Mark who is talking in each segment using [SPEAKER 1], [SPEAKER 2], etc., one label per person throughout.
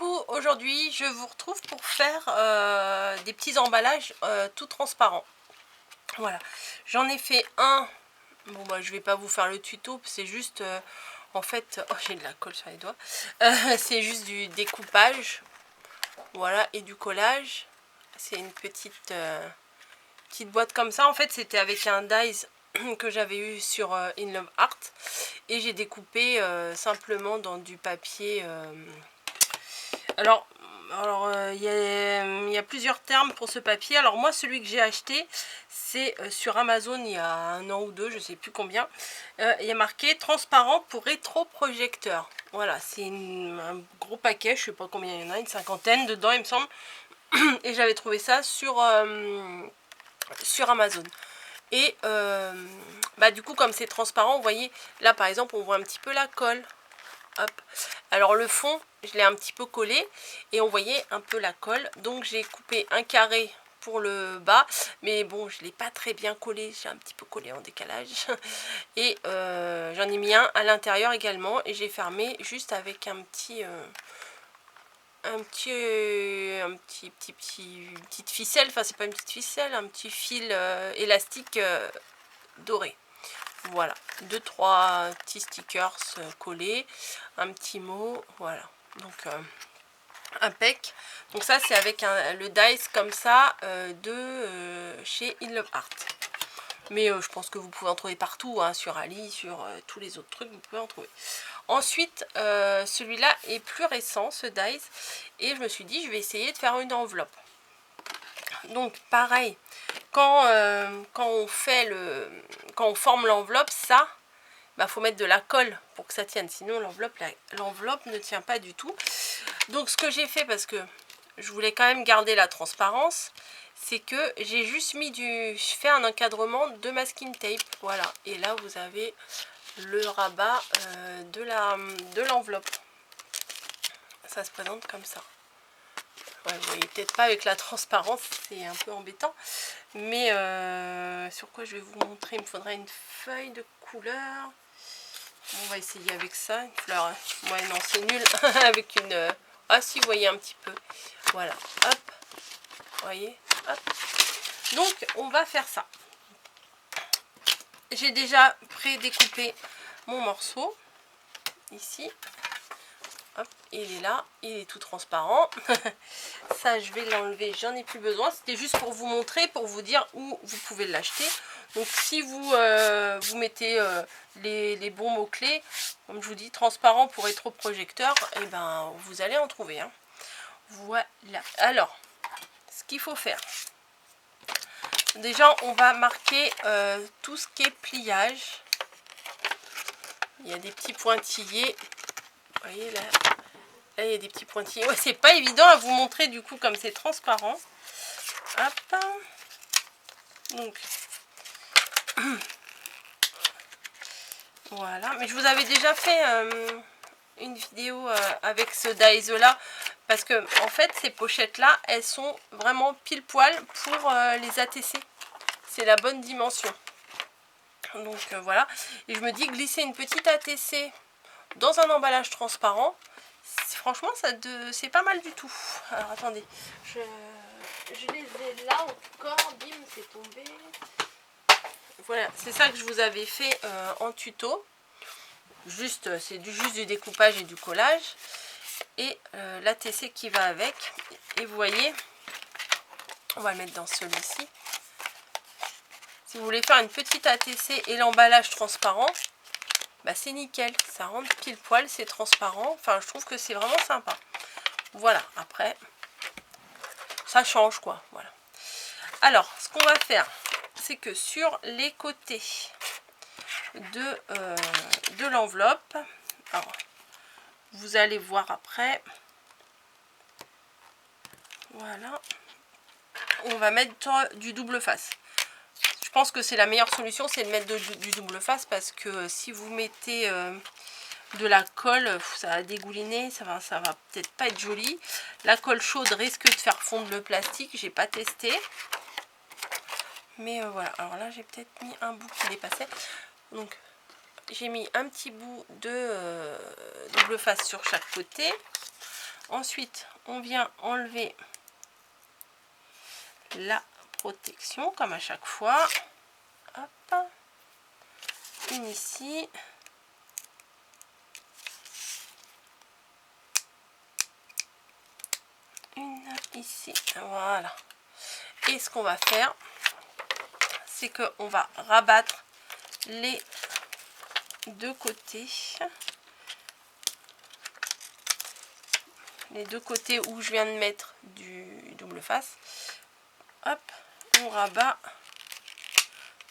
[SPEAKER 1] Coucou, aujourd'hui je vous retrouve pour faire des petits emballages tout transparents. Voilà, j'en ai fait un. Bon bah je vais pas vous faire le tuto, c'est juste en fait, oh j'ai de la colle sur les doigts. C'est juste du découpage, voilà, et du collage. C'est une petite boîte comme ça. En fait c'était avec un dies que j'avais eu sur In Love Art, et j'ai découpé simplement dans du papier. Alors il y a plusieurs termes pour ce papier. Alors moi, celui que j'ai acheté, c'est sur Amazon il y a 1 an ou 2, je sais plus combien. Il y a marqué transparent pour rétroprojecteur. Voilà, c'est un gros paquet, je sais pas combien il y en a, une cinquantaine dedans il me semble. Et j'avais trouvé ça sur Amazon. Et bah du coup, comme c'est transparent, vous voyez là par exemple on voit un petit peu la colle. Hop. Alors le fond, je l'ai un petit peu collé et on voyait un peu la colle. Donc j'ai coupé un carré pour le bas, mais bon, je l'ai pas très bien collé. J'ai un petit peu collé en décalage. Et j'en ai mis un à l'intérieur également. Et j'ai fermé juste avec une petite ficelle. Enfin, c'est pas une petite ficelle, un petit fil élastique doré. Voilà, 2-3 petits stickers collés, un petit mot, voilà, donc impec. Donc ça c'est avec le dice comme ça de chez In Love Art. Mais je pense que vous pouvez en trouver partout, hein, sur Ali, sur tous les autres trucs, vous pouvez en trouver. Ensuite, celui-là est plus récent, ce dice, et je me suis dit je vais essayer de faire une enveloppe. Donc pareil, quand on forme l'enveloppe, ça, bah, faut mettre de la colle pour que ça tienne, sinon l'enveloppe ne tient pas du tout. Donc ce que j'ai fait, parce que je voulais quand même garder la transparence, c'est que j'ai juste mis fait un encadrement de masking tape, voilà. Et là vous avez le rabat de l'enveloppe. Ça se présente comme ça. Ouais, vous voyez peut-être pas avec la transparence, c'est un peu embêtant. Mais sur quoi je vais vous montrer, il me faudra une feuille de couleur. Bon, on va essayer avec ça, une fleur. Ouais, non, c'est nul. Avec une... Ah si, vous voyez un petit peu. Voilà, hop. Vous voyez, hop. Donc, on va faire ça. J'ai déjà pré-découpé mon morceau. Ici. Hop, il est là, il est tout transparent. Ça, je vais l'enlever, j'en ai plus besoin. C'était juste pour vous montrer, pour vous dire où vous pouvez l'acheter. Donc si vous mettez les bons mots-clés, comme je vous dis, transparent pour rétroprojecteur, et ben vous allez en trouver. Hein. Voilà. Alors, ce qu'il faut faire. Déjà, on va marquer tout ce qui est pliage. Il y a des petits pointillés. Vous voyez là. Là, il y a des petits pointillés. Ouais, c'est pas évident à vous montrer du coup comme c'est transparent. Hop. Donc, voilà. Mais je vous avais déjà fait une vidéo avec ce dies là. Parce que, en fait, ces pochettes-là, elles sont vraiment pile poil pour les ATC. C'est la bonne dimension. Donc, voilà. Et je me dis, glisser une petite ATC dans un emballage transparent, franchement, c'est pas mal du tout. Alors, attendez. Je les ai là encore. Bim, c'est tombé. Voilà, c'est ça que je vous avais fait en tuto. Juste, c'est juste du découpage et du collage. Et l'ATC qui va avec. Et vous voyez, on va le mettre dans celui-ci. Si vous voulez faire une petite ATC et l'emballage transparent, bah c'est nickel. Ça rentre pile poil, c'est transparent. Enfin, je trouve que c'est vraiment sympa. Voilà, après, ça change quoi. Voilà. Alors, ce qu'on va faire, c'est que sur les côtés de l'enveloppe, alors vous allez voir après, voilà, on va mettre du double face. Je pense que c'est la meilleure solution, c'est de mettre du double face, parce que si vous mettez de la colle, ça va dégouliner, ça va peut-être pas être joli. La colle chaude risque de faire fondre le plastique, j'ai pas testé. Mais voilà, alors là j'ai peut-être mis un bout qui dépassait. Donc j'ai mis un petit bout de double face sur chaque côté. Ensuite, on vient enlever la protection, comme à chaque fois. Hop. Une ici. Une ici. Voilà. Et ce qu'on va faire, c'est qu'on va rabattre les deux côtés. Les deux côtés où je viens de mettre du double face. Hop, on rabat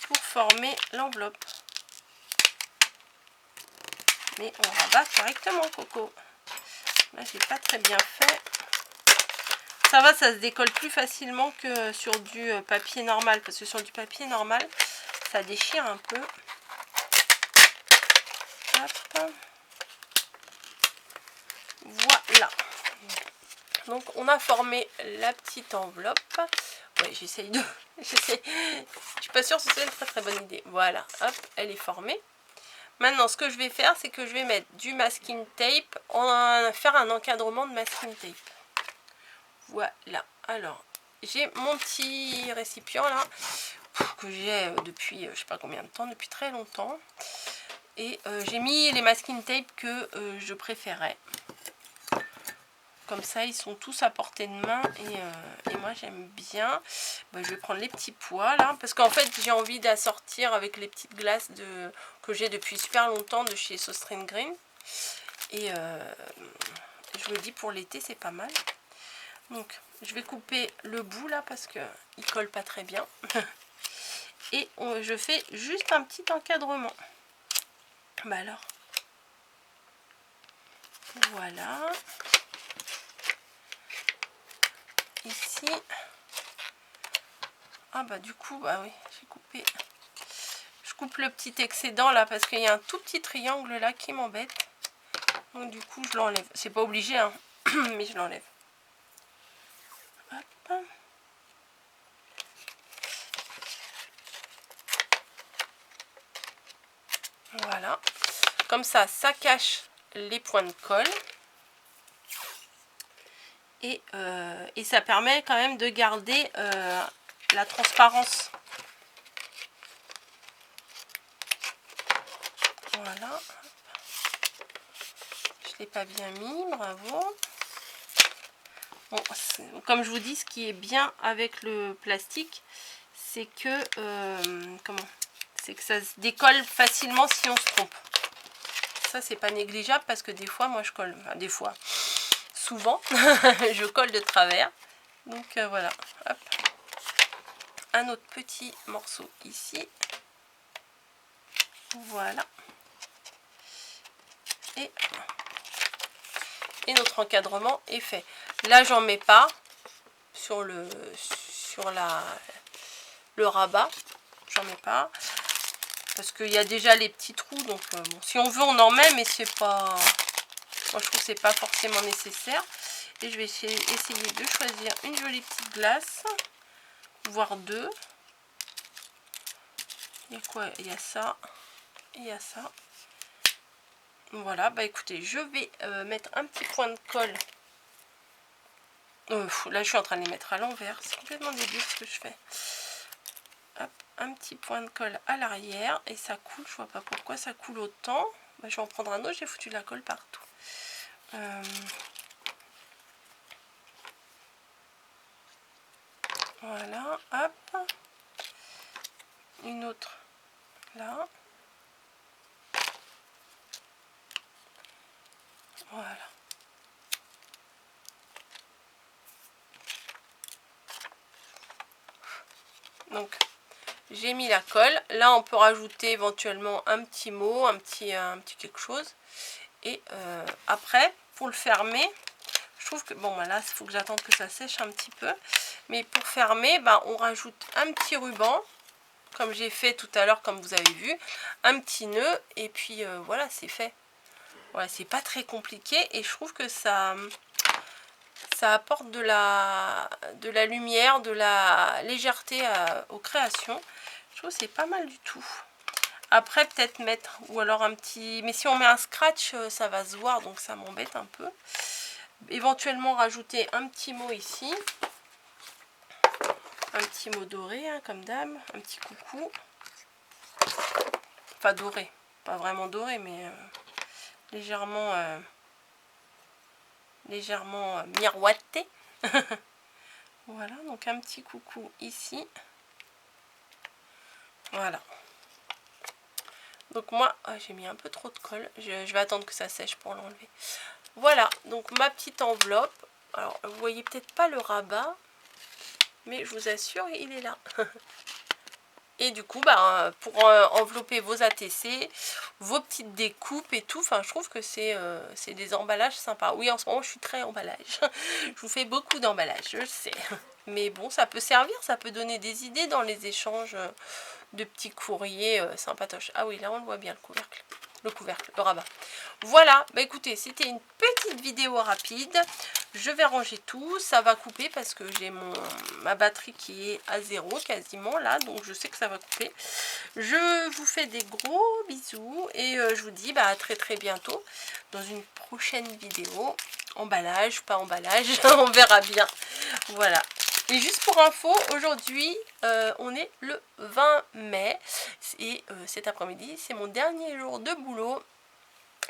[SPEAKER 1] pour former l'enveloppe. Mais on rabat correctement, Coco. Là, j'ai pas très bien fait. Ça va, ça se décolle plus facilement que sur du papier normal. Parce que sur du papier normal, ça déchire un peu. Hop. Voilà. Donc, on a formé la petite enveloppe. Ouais, j'essaye de... Je suis pas sûre que c'est une très très bonne idée. Voilà, hop, elle est formée. Maintenant, ce que je vais faire, c'est que je vais mettre du masking tape, faire un encadrement de masking tape. Voilà. Alors, j'ai mon petit récipient là, que j'ai depuis, je sais pas combien de temps, depuis très longtemps. Et j'ai mis les masking tape que je préférais. Comme ça, ils sont tous à portée de main et moi j'aime bien. Ben, je vais prendre les petits pois là, parce qu'en fait j'ai envie d'assortir avec les petites glaces que j'ai depuis super longtemps de chez Sostrine Green. Et je me dis pour l'été c'est pas mal. Donc je vais couper le bout là parce qu'il colle pas très bien. Et je fais juste un petit encadrement. Bah alors. Voilà. Ici. Ah bah du coup, bah oui, j'ai coupé. Je coupe le petit excédent là parce qu'il y a un tout petit triangle là qui m'embête. Donc du coup, je l'enlève. C'est pas obligé, hein, mais je l'enlève. Hop. Voilà. Comme ça, ça cache les points de colle. Et ça permet quand même de garder la transparence. Voilà. Je ne l'ai pas bien mis, bravo. Bon, comme je vous dis, ce qui est bien avec le plastique, c'est que c'est que ça se décolle facilement si on se trompe. Ça, c'est pas négligeable parce que des fois, moi, je colle. Enfin, des fois, souvent, je colle de travers. Donc voilà. Hop. Un autre petit morceau ici. Voilà. Et notre encadrement est fait. Là, j'en mets pas sur le rabat. J'en mets pas. Parce qu'il y a déjà les petits trous. Donc, bon, si on veut, on en met, mais c'est pas... Moi, je trouve que c'est pas forcément nécessaire. Et je vais essayer de choisir une jolie petite glace. Voire deux. Il y a quoi? Il y a ça. Et il y a ça. Voilà, bah écoutez, je vais mettre un petit point de colle. Là, je suis en train de les mettre à l'envers. C'est complètement débile ce que je fais. Hop, un petit point de colle à l'arrière. Et ça coule. Je vois pas pourquoi ça coule autant. Bah, je vais en prendre un autre. J'ai foutu de la colle partout. Voilà, hop. Une autre là. Voilà. Donc, j'ai mis la colle. Là, on peut rajouter éventuellement un petit mot, un petit quelque chose. Et après, pour le fermer, je trouve que, bon, bah là, il faut que j'attende que ça sèche un petit peu. Mais pour fermer, bah, on rajoute un petit ruban, comme j'ai fait tout à l'heure, comme vous avez vu. Un petit nœud, et puis voilà, c'est fait. Voilà, c'est pas très compliqué. Et je trouve que ça apporte de la lumière, de la légèreté aux créations. Je trouve que c'est pas mal du tout. Après, peut-être mettre, ou alors un petit... Mais si on met un scratch, ça va se voir, donc ça m'embête un peu. éventuellement rajouter un petit mot ici. Un petit mot doré, hein, comme d'hab. Un petit coucou. Enfin doré. Pas vraiment doré, mais légèrement miroité. Voilà, donc un petit coucou ici. Voilà. Donc moi, j'ai mis un peu trop de colle. Je vais attendre que ça sèche pour l'enlever. Voilà, donc ma petite enveloppe. Alors, vous voyez peut-être pas le rabat, mais je vous assure, il est là. Et du coup, bah, pour envelopper vos ATC, vos petites découpes et tout, enfin, je trouve que c'est des emballages sympas. Oui, en ce moment, je suis très emballage. Je vous fais beaucoup d'emballage, je le sais. Mais bon, ça peut servir, ça peut donner des idées dans les échanges de petits courriers sympatoches. Ah oui, là, on le voit bien, le couvercle, le rabat. Voilà, bah écoutez, c'était une petite vidéo rapide. Je vais ranger tout, ça va couper parce que j'ai ma batterie qui est à 0 quasiment là, donc je sais que ça va couper. Je vous fais des gros bisous et je vous dis bah, à très bientôt dans une prochaine vidéo. Emballage, pas emballage, on verra bien. Voilà. Et juste pour info, aujourd'hui, on est le 20 mai et cet après-midi, c'est mon dernier jour de boulot.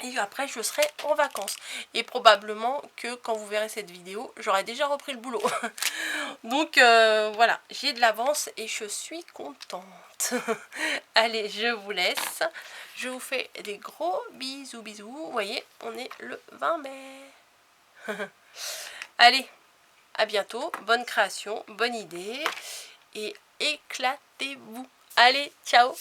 [SPEAKER 1] Et après, je serai en vacances. Et probablement que quand vous verrez cette vidéo, j'aurai déjà repris le boulot. Donc voilà, j'ai de l'avance et je suis contente. Allez, je vous laisse. Je vous fais des gros bisous. Vous voyez, on est le 20 mai. Allez, à bientôt. Bonne création, bonne idée. Et éclatez-vous. Allez, ciao!